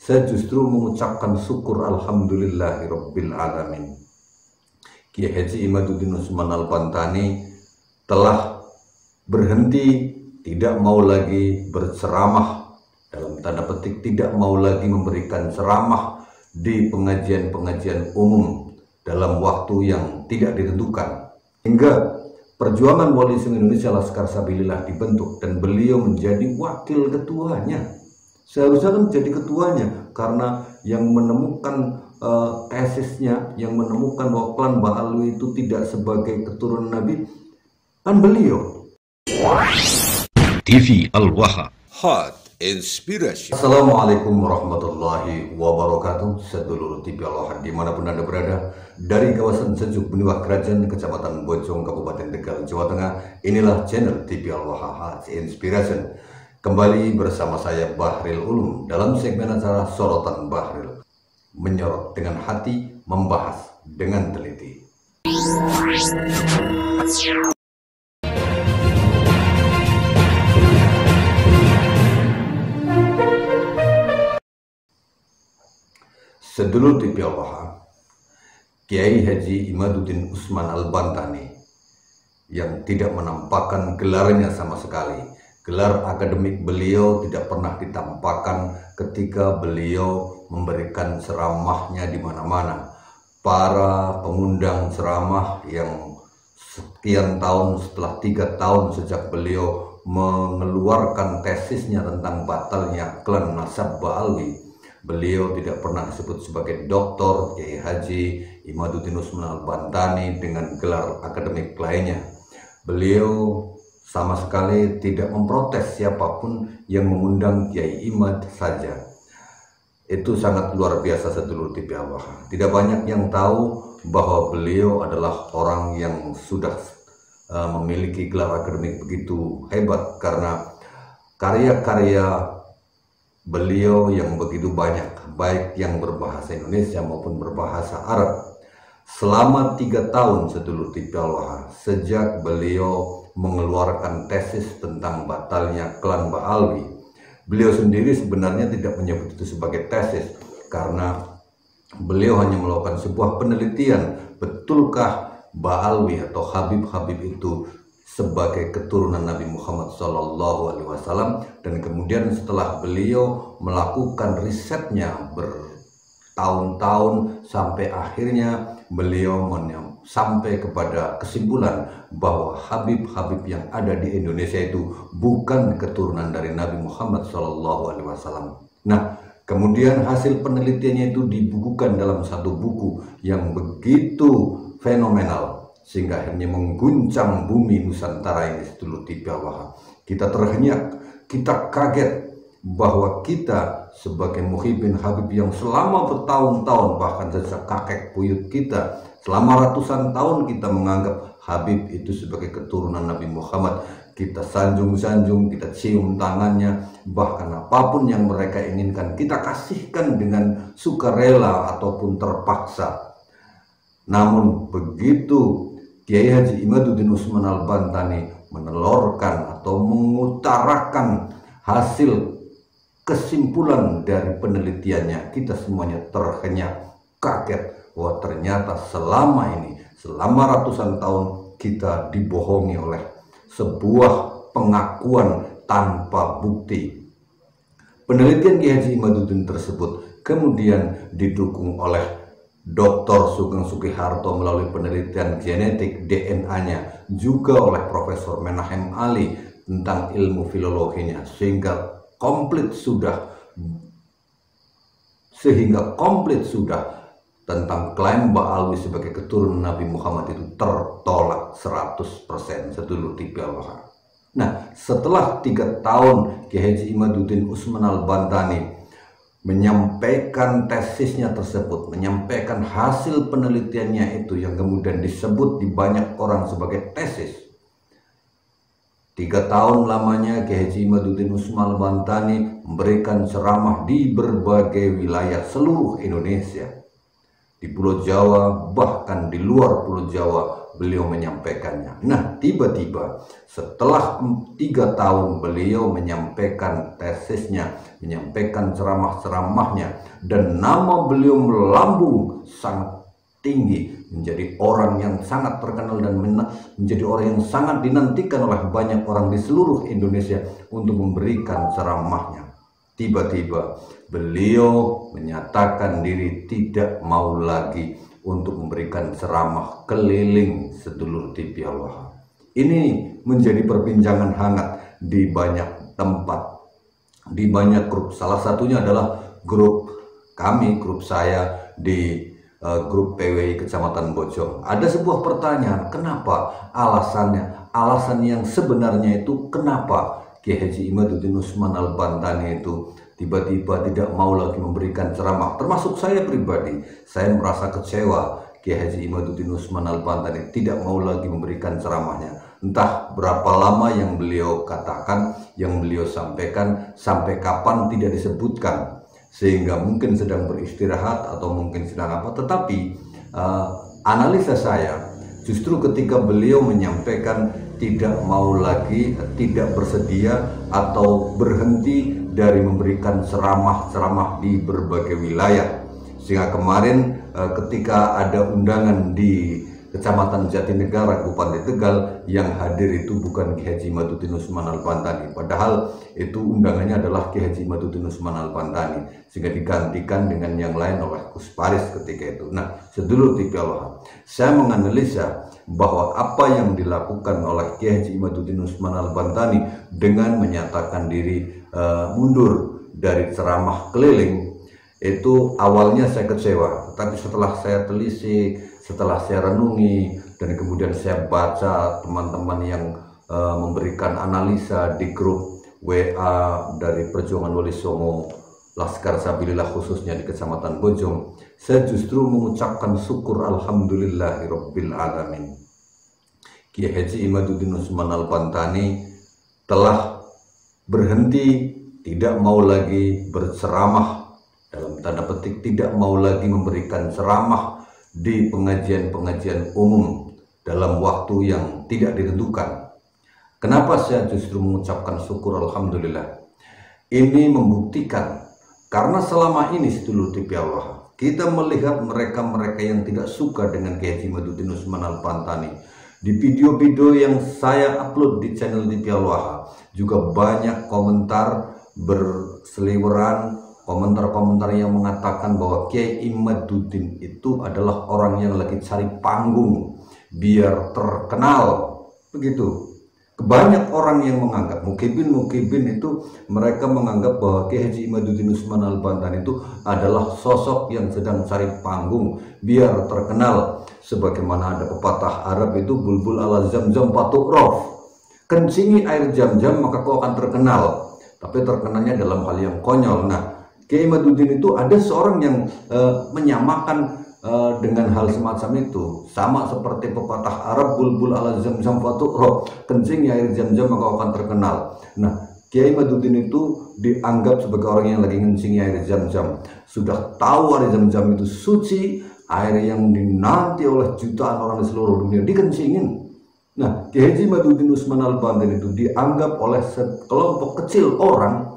Saya justru mengucapkan syukur alhamdulillahirabbil alamin. Kiai Haji Imaduddin Usman Al-Bantani telah berhenti, tidak mau lagi berceramah, dalam tanda petik tidak mau lagi memberikan ceramah di pengajian-pengajian umum dalam waktu yang tidak ditentukan, hingga perjuangan Wali Songo Indonesia Laskar Sabilillah dibentuk dan beliau menjadi wakil ketuanya. Seharusnya kan menjadi ketuanya, karena yang menemukan tesisnya, yang menemukan bahwa klan Ba'alwi itu tidak sebagai keturunan Nabi, kan beliau. TV Al-Waha, Hot Inspiration. Assalamualaikum warahmatullahi wabarakatuh. Sedulur TV Al-Waha dimanapun Anda berada, dari kawasan Sejuk Beniwah Kerajaan, Kecamatan Bojong, Kabupaten Tegal, Jawa Tengah, inilah channel TV Al-Waha Hot Inspiration. Kembali bersama saya Bahril Ulum dalam segmen acara Sorotan Bahril, menyorot dengan hati, membahas dengan teliti. Sedulur TV Al-Waha, Kiai Haji Imaduddin Usman Al-Bantani yang tidak menampakkan gelarnya sama sekali. Gelar akademik beliau tidak pernah ditampakkan ketika beliau memberikan ceramahnya di mana-mana. Para pengundang ceramah yang sekian tahun, setelah 3 tahun sejak beliau mengeluarkan tesisnya tentang batalnya klan Nasab Ba'alwi, beliau tidak pernah disebut sebagai Dr. Kiai Haji Imaduddin Usman Al-Bantani dengan gelar akademik lainnya. Beliau sama sekali tidak memprotes siapapun yang mengundang Kiai Imad saja. Itu sangat luar biasa, sedulur TV Al-Waha. Tidak banyak yang tahu bahwa beliau adalah orang yang sudah memiliki gelar akademik begitu hebat, karena karya-karya beliau yang begitu banyak, baik yang berbahasa Indonesia maupun berbahasa Arab. Selama 3 tahun, sedulur TV Al-Waha, sejak beliau mengeluarkan tesis tentang batalnya klan Ba'alwi, beliau sendiri sebenarnya tidak menyebut itu sebagai tesis, karena beliau hanya melakukan sebuah penelitian, betulkah Ba'alwi atau Habib-Habib itu sebagai keturunan Nabi Muhammad SAW. Dan kemudian setelah beliau melakukan risetnya bertahun-tahun, sampai akhirnya beliau sampai kepada kesimpulan bahwa Habib-Habib yang ada di Indonesia itu bukan keturunan dari Nabi Muhammad SAW. Nah, kemudian hasil penelitiannya itu dibukukan dalam satu buku yang begitu fenomenal, sehingga akhirnya mengguncang bumi Nusantara ini, sedulur TV Al-Waha. Kita terhenyak, kita kaget bahwa kita sebagai muhibin Habib yang selama bertahun-tahun, bahkan sejak kakek buyut kita, selama ratusan tahun kita menganggap Habib itu sebagai keturunan Nabi Muhammad. Kita sanjung-sanjung, kita cium tangannya, bahkan apapun yang mereka inginkan kita kasihkan dengan sukarela ataupun terpaksa. Namun begitu Kiai Haji Imaduddin Usman Al-Bantani menelurkan atau mengutarakan hasil kesimpulan dari penelitiannya, kita semuanya terhenyak, kaget bahwa ternyata selama ini, selama ratusan tahun, kita dibohongi oleh sebuah pengakuan tanpa bukti. Penelitian Kiai Haji Imaduddin tersebut kemudian didukung oleh Dr. Sugeng Sugiharto melalui penelitian genetik DNA-nya, juga oleh Profesor Menahem Ali tentang ilmu filologinya, sehingga komplit sudah tentang klaim Ba'alwi sebagai keturunan Nabi Muhammad itu tertolak 100%, sedulur TV Al-Waha. Nah, setelah 3 tahun Kiai Haji Imaduddin Usman Al-Bantani menyampaikan tesisnya tersebut, menyampaikan hasil penelitiannya itu yang kemudian disebut di banyak orang sebagai tesis. 3 tahun lamanya Kiai Haji Imaduddin Usman Al-Bantani memberikan ceramah di berbagai wilayah seluruh Indonesia. di Pulau Jawa, bahkan di luar Pulau Jawa beliau menyampaikannya. Nah, tiba-tiba setelah 3 tahun beliau menyampaikan tesisnya, menyampaikan ceramah-ceramahnya, dan nama beliau melambung sangat tinggi, menjadi orang yang sangat terkenal dan menjadi orang yang sangat dinantikan oleh banyak orang di seluruh Indonesia untuk memberikan ceramahnya. Tiba-tiba beliau menyatakan diri tidak mau lagi untuk memberikan ceramah keliling sedulur TV Al-Waha. Ini menjadi perbincangan hangat di banyak tempat, di banyak grup. Salah satunya adalah grup kami, grup saya di grup PWI Kecamatan Bojong. Ada sebuah pertanyaan, kenapa? Alasan yang sebenarnya itu kenapa Kiai Haji Imaduddin Usman Al-Bantani itu tiba-tiba tidak mau lagi memberikan ceramah. Termasuk saya pribadi, saya merasa kecewa Kiai Haji Imaduddin Usman Al-Bantani tidak mau lagi memberikan ceramahnya. Entah berapa lama yang beliau katakan, yang beliau sampaikan, sampai kapan tidak disebutkan, sehingga mungkin sedang beristirahat atau mungkin sedang apa. Tetapi analisa saya, justru ketika beliau menyampaikan tidak mau lagi, tidak bersedia atau berhenti dari memberikan ceramah-ceramah di berbagai wilayah, sehingga kemarin ketika ada undangan di Kecamatan Jatinegara, Kabupaten Tegal, yang hadir itu bukan Kiai Haji Imaduddin Usman Al-Bantani, padahal itu undangannya adalah Kiai Haji Imaduddin Usman Al-Bantani, sehingga digantikan dengan yang lain oleh Gus Paris ketika itu. Nah, sedulur TV Al-Waha, saya menganalisa bahwa apa yang dilakukan oleh Kiai Haji Imaduddin Usman Al-Bantani dengan menyatakan diri mundur dari ceramah keliling, itu awalnya saya kecewa, tapi setelah saya telisik, setelah saya renungi, dan kemudian saya baca teman-teman yang memberikan analisa di grup WA dari Perjuangan Wali Songo Laskar Sabilillah khususnya di Kecamatan Bojong, saya justru mengucapkan syukur alhamdulillahirabbil alamin. Kiai Haji Imaduddin Usman Al-Bantani telah berhenti, tidak mau lagi berceramah, dalam tanda petik tidak mau lagi memberikan ceramah di pengajian-pengajian umum dalam waktu yang tidak ditentukan. Kenapa saya justru mengucapkan syukur alhamdulillah? Ini membuktikan, karena selama ini sedulur TV Al-Waha, kita melihat mereka-mereka yang tidak suka dengan Kiai Haji Imaduddin Usman Al-Bantani. Di video-video yang saya upload di channel TV Al-Waha juga banyak komentar berseliweran, komentar-komentar yang mengatakan bahwa Kiai Imaduddin itu adalah orang yang lagi cari panggung biar terkenal, begitu. Banyak orang yang menganggap, mukibin itu mereka menganggap bahwa Kiai Haji Imaduddin Usman Al-Bantani itu adalah sosok yang sedang cari panggung biar terkenal. Sebagaimana ada pepatah Arab itu, bulbul ala zam-zam patu'rof, kencingi air jam-jam maka kau akan terkenal. Tapi terkenalnya dalam hal yang konyol. Nah, Kiai Imaduddin itu ada seorang yang menyamakan dengan hal semacam itu, sama seperti pepatah Arab, bulbul ala zam-zam fatu'roh, kencing air jam-jam maka akan terkenal. Nah, Kiai Imaduddin itu dianggap sebagai orang yang lagi ngencing air jam-jam, sudah tahu air jam-jam itu suci, air yang dinanti oleh jutaan orang di seluruh dunia, dikencingin. Nah, Kiai Haji Imaduddin Usman Al-Bantani itu dianggap oleh sekelompok kecil orang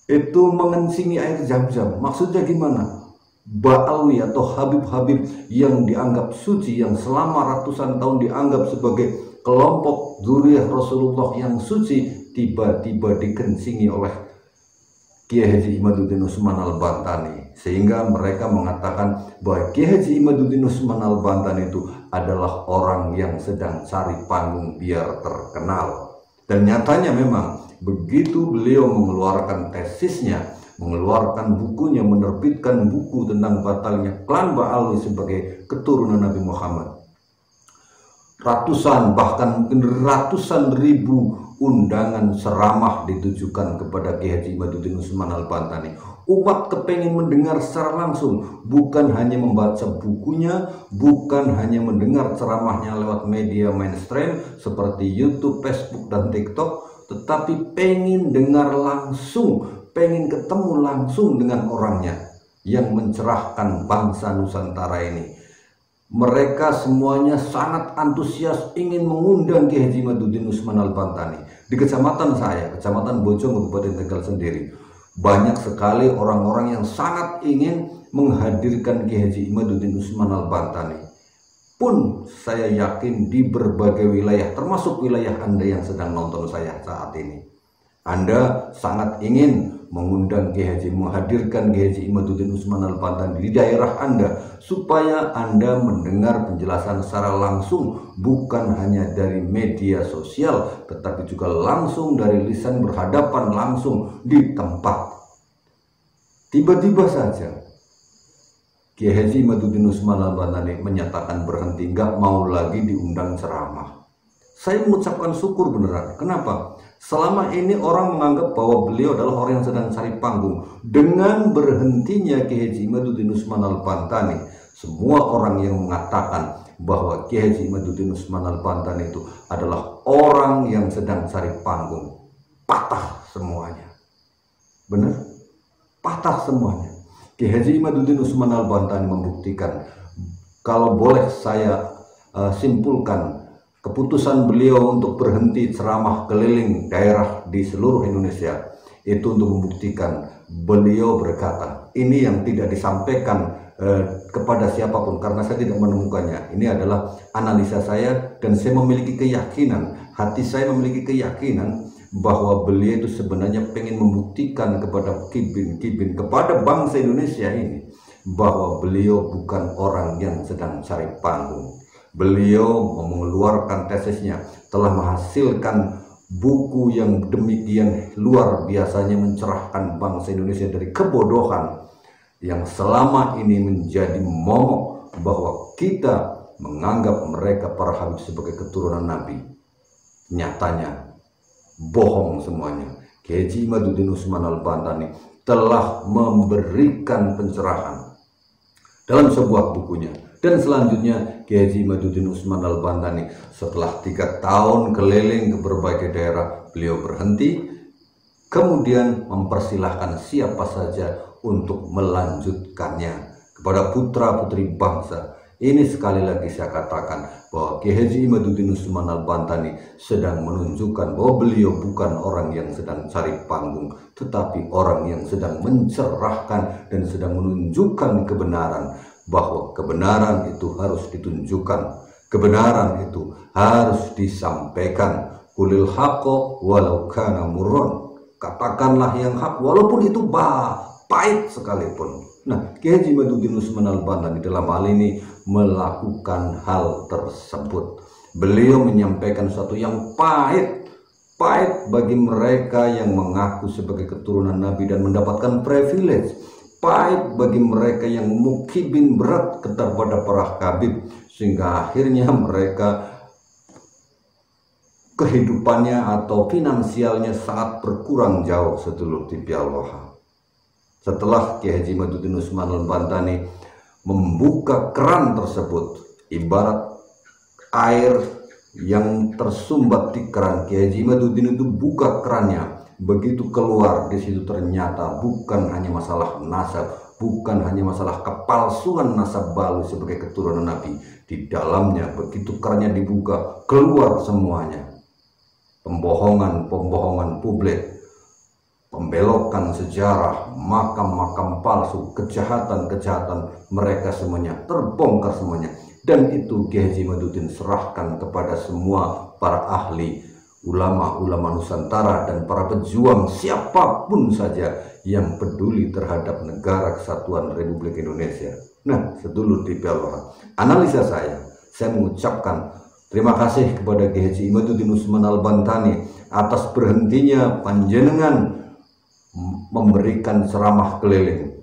itu mengencingi air jam-jam. Maksudnya gimana? Ba'alwi atau Habib-Habib yang dianggap suci, yang selama ratusan tahun dianggap sebagai kelompok dzurriyyah Rasulullah yang suci, tiba-tiba dikencingi oleh Kiai Haji Imaduddin Usman Al-Bantani, sehingga mereka mengatakan bahwa Kiai Haji Imaduddin Usman Al-Bantani itu adalah orang yang sedang cari panggung biar terkenal. Dan nyatanya memang begitu beliau mengeluarkan tesisnya, mengeluarkan bukunya, menerbitkan buku tentang batalnya klan Ba'alwi sebagai keturunan Nabi Muhammad, ratusan bahkan mungkin ratusan ribu undangan ceramah ditujukan kepada Kiai Haji Imaduddin Usman Al-Bantani. Umat kepengen mendengar secara langsung, bukan hanya membaca bukunya, bukan hanya mendengar ceramahnya lewat media mainstream seperti YouTube, Facebook, dan TikTok, tetapi pengen dengar langsung, pengen ketemu langsung dengan orangnya. yang mencerahkan bangsa Nusantara ini. Mereka semuanya sangat antusias ingin mengundang Kiai Haji Imaduddin Usman Al-Bantani. Di kecamatan saya, Kecamatan Bojong, Kabupaten Tegal sendiri, banyak sekali orang-orang yang sangat ingin menghadirkan Kiai Haji Imaduddin Usman Al-Bantani. Pun saya yakin di berbagai wilayah, termasuk wilayah Anda yang sedang nonton saya saat ini, Anda sangat ingin mengundang Kiai Haji, menghadirkan Kiai Haji Imaduddin Usman Al-Bantani di daerah Anda, supaya Anda mendengar penjelasan secara langsung, bukan hanya dari media sosial, tetapi juga langsung dari lisan, berhadapan langsung di tempat. Tiba-tiba saja Kiai Haji Imaduddin Usman Al-Bantani menyatakan berhenti, nggak mau lagi diundang ceramah. Saya mengucapkan syukur beneran. Kenapa? Selama ini orang menganggap bahwa beliau adalah orang yang sedang cari panggung. Dengan berhentinya Kiai Haji Imaduddin Usman Al-Bantani, semua orang yang mengatakan bahwa Kiai Haji Imaduddin Usman Al-Bantani itu adalah orang yang sedang cari panggung, patah semuanya. Benar? Patah semuanya. Kiai Haji Imaduddin Usman Al-Bantani membuktikan, kalau boleh saya simpulkan, keputusan beliau untuk berhenti ceramah keliling daerah di seluruh Indonesia itu untuk membuktikan beliau berkata, ini yang tidak disampaikan kepada siapapun karena saya tidak menemukannya. Ini adalah analisa saya dan saya memiliki keyakinan, hati saya memiliki keyakinan bahwa beliau itu sebenarnya pengen membuktikan kepada kibin kepada bangsa Indonesia ini bahwa beliau bukan orang yang sedang cari panggung. Beliau mengeluarkan tesisnya, telah menghasilkan buku yang demikian luar biasanya mencerahkan bangsa Indonesia dari kebodohan yang selama ini menjadi momok bahwa kita menganggap mereka para habib sebagai keturunan Nabi. Nyatanya bohong semuanya. Kiai Haji Imaduddin Usman Al-Bantani telah memberikan pencerahan dalam sebuah bukunya. Dan selanjutnya Kiai Haji Imaduddin Usman Al-Bantani setelah 3 tahun keliling ke berbagai daerah, beliau berhenti, kemudian mempersilahkan siapa saja untuk melanjutkannya kepada putra-putri bangsa. Ini sekali lagi saya katakan bahwa Kiai Haji Imaduddin Usman Al-Bantani sedang menunjukkan bahwa beliau bukan orang yang sedang cari panggung, tetapi orang yang sedang mencerahkan dan sedang menunjukkan kebenaran, bahwa kebenaran itu harus ditunjukkan, kebenaran itu harus disampaikan. Qulil haqqo walau kana murran, katakanlah yang hak walaupun itu pahit sekalipun. Nah, Kiai Haji Imaduddin Usman Al-Bantani dalam hal ini melakukan hal tersebut. Beliau menyampaikan sesuatu yang pahit bagi mereka yang mengaku sebagai keturunan Nabi dan mendapatkan privilege, pahit bagi mereka yang mukibin berat kepada para habib, sehingga akhirnya mereka kehidupannya atau finansialnya sangat berkurang jauh sedulur TV Al-Waha. Setelah Kiai Haji Imaduddin Usman Al-Bantani membuka keran tersebut, ibarat air yang tersumbat di keran, Kiai Haji Imaduddin itu buka kerannya. Begitu keluar, di situ ternyata bukan hanya masalah nasab, bukan hanya masalah kepalsuan nasab balu sebagai keturunan Nabi. Di dalamnya begitu kerannya dibuka, keluar semuanya. Pembohongan publik, pembelokan sejarah, makam-makam palsu, kejahatan-kejahatan mereka semuanya terbongkar semuanya. Dan itu Kiai Haji Imaduddin serahkan kepada semua para ahli, ulama-ulama Nusantara dan para pejuang siapapun saja yang peduli terhadap negara kesatuan Republik Indonesia. Nah, sedulur TV Al-Waha, analisa saya mengucapkan terima kasih kepada Kiai Haji Imaduddin Usman Al-Bantani atas berhentinya panjenengan memberikan ceramah keliling.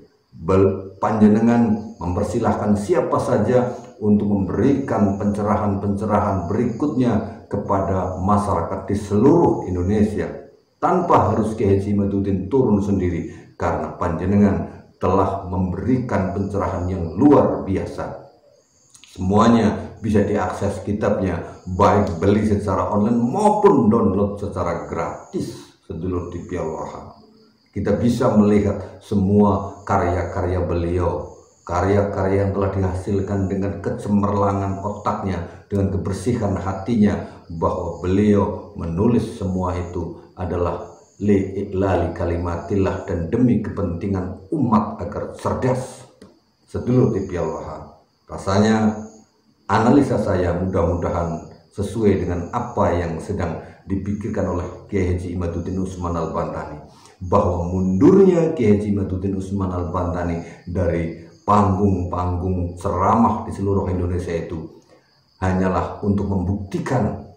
Panjenengan mempersilahkan siapa saja untuk memberikan pencerahan-pencerahan berikutnya kepada masyarakat di seluruh Indonesia tanpa harus Kiai Haji Imaduddin turun sendiri, karena panjenengan telah memberikan pencerahan yang luar biasa. Semuanya bisa diakses kitabnya, baik beli secara online maupun download secara gratis sedulur TV Al-Waha. Kita bisa melihat semua karya-karya beliau, karya-karya yang telah dihasilkan dengan kecemerlangan otaknya, dengan kebersihan hatinya, bahwa beliau menulis semua itu adalah li'i'lali kalimatillah, dan demi kepentingan umat agar cerdas. Sedulur TV Al-Waha, rasanya analisa saya mudah-mudahan sesuai dengan apa yang sedang dipikirkan oleh Kiai Haji Imaduddin Usman Al-Bantani, bahwa mundurnya Kiai Haji Imaduddin Usman Al-Bantani dari panggung-panggung ceramah di seluruh Indonesia itu hanyalah untuk membuktikan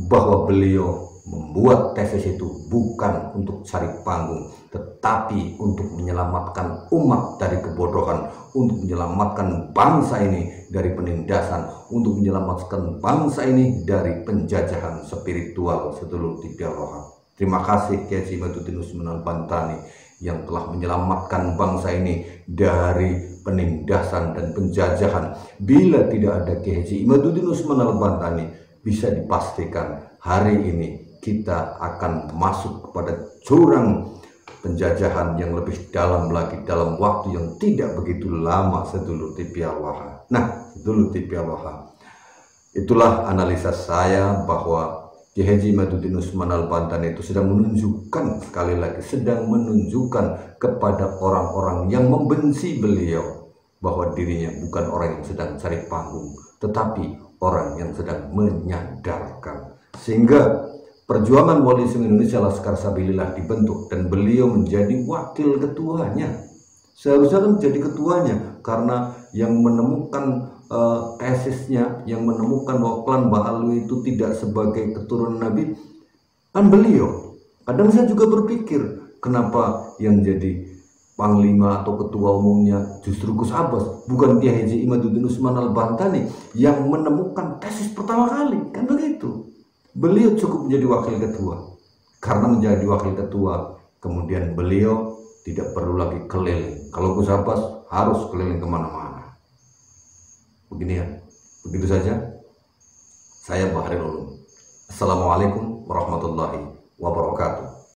bahwa beliau membuat tesis itu bukan untuk cari panggung, tetapi untuk menyelamatkan umat dari kebodohan, untuk menyelamatkan bangsa ini dari penindasan, untuk menyelamatkan bangsa ini dari penjajahan spiritual. Sedulur TV Al-Waha, terima kasih Kiai Haji Imaduddin Usman Al-Bantani yang telah menyelamatkan bangsa ini dari penindasan dan penjajahan. Bila tidak ada Kiai Haji Imaduddin Usman Al-Bantani, bisa dipastikan hari ini kita akan masuk kepada jurang penjajahan yang lebih dalam lagi dalam waktu yang tidak begitu lama. Sedulur TV Al-Waha. Nah, sedulur TV Al-Waha, itulah analisa saya bahwa Kiai Haji Imaduddin Usman Al-Bantani itu sedang menunjukkan, sekali lagi sedang menunjukkan kepada orang-orang yang membenci beliau, bahwa dirinya bukan orang yang sedang cari panggung, tetapi orang yang sedang menyadarkan. Sehingga perjuangan Wali Songo Indonesia Laskar Sabilillah dibentuk dan beliau menjadi wakil ketuanya. Seharusnya kan menjadi ketuanya, karena yang menemukan tesisnya, yang menemukan bahwa klan Ba'alwi itu tidak sebagai keturunan Nabi, kan beliau. Kadang saya juga berpikir, kenapa yang jadi panglima atau ketua umumnya justru Gus Abbas, bukan Kiai Haji Imaduddin Usman Al-Bantani yang menemukan tesis pertama kali, kan begitu. Beliau cukup menjadi wakil ketua. Karena menjadi wakil ketua, kemudian beliau tidak perlu lagi keliling. Kalau Gus Abbas harus keliling kemana-mana. Begini ya, begitu saja. Saya Bahril Ulum. Assalamualaikum warahmatullahi wabarakatuh.